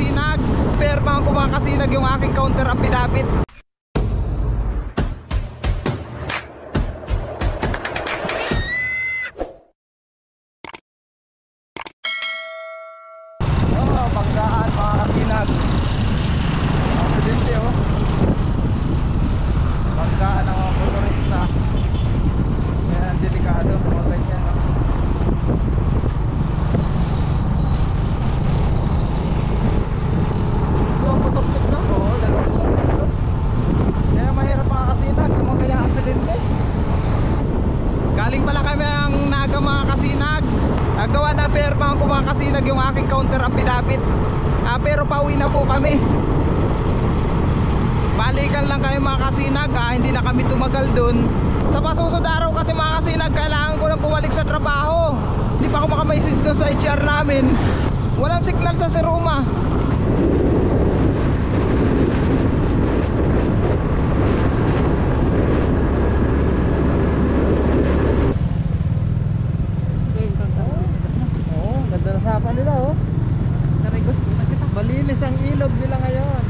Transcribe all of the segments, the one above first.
kasinag. Permahan ko mga kasinag yung aking counter affidavit. Oh, banggaan mga kasinag. Aksidente oh. Banggaan ng mga motorista. Yan, delikado mga ganyan no? Kaya mahirap mga kasinag yung mga kanyang aksidente. Galing pala kami ng Naga mga kasinag. Nagawa na permahan ko mga kasinag yung aking counter affidavit. Pero pauwi na po kami. Balikan lang kayo mga kasinag, hindi na kami tumagal dun. Sa pasusunod araw kasi mga kasinag, kailangan ko nang bumalik sa trabaho. Hindi pa ako makamessage dun sa HR namin. Walang signal sa Seruma. Oo, ganda na sapa nila oh. Malinis ang ilog nila ngayon.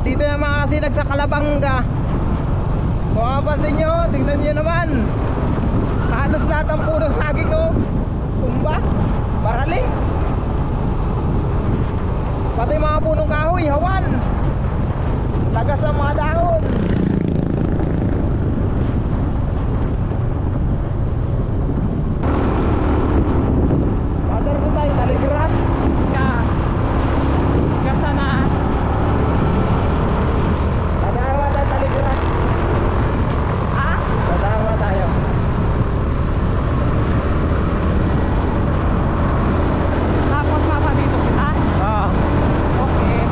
Dito yung mga kasinag sa Kalabanga. Kung mapapansin nyo, tingnan nyo naman, halos lahat ang punong saging oh, tumba, barali. Pati mga punong kahoy, hawan, lagas ang mga dahon. Mother ko tayo, Taligrat kasana. Tadawa tayo, Taligrat. Tadawa tayo. Tapos mapalito kita? Oo. Okay.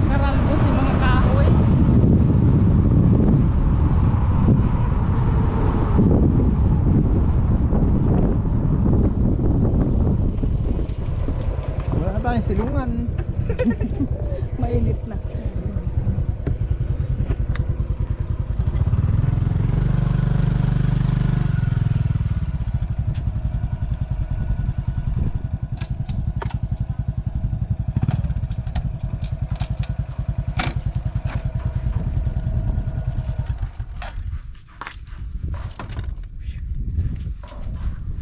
Karalbos yung mga kahoy. Wala na tayong silungan. Mainit na.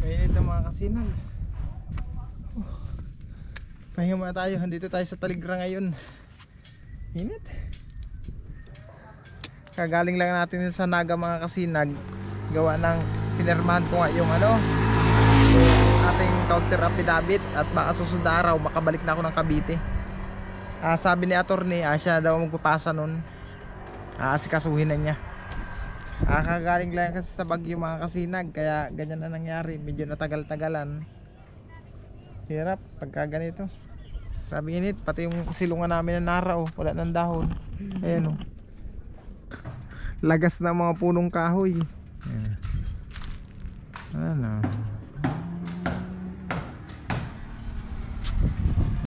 Mainit na mga kasinag. Pahinga muna tayo, andito tayo sa Taligra ngayon. Init. Kagaling lang natin sa Naga mga kasinag. Gawa ng pinirmahan ko nga yung yung ating counter affidavit. At baka susunod na araw makabalik na ako ng Cavite. Sabi ni attorney, siya daw magpapasa nun. Asikasuhin na niya. Kagaling lang kasi sa Bagyo mga kasinag. Kaya ganyan na nangyari, medyo natagal-tagalan. Hirap pagka ganito. Grabe init, pati yung silungan namin na nara oh, wala ng dahon. Ayan oh. Lagas na mga punong kahoy. Ayan. Ano?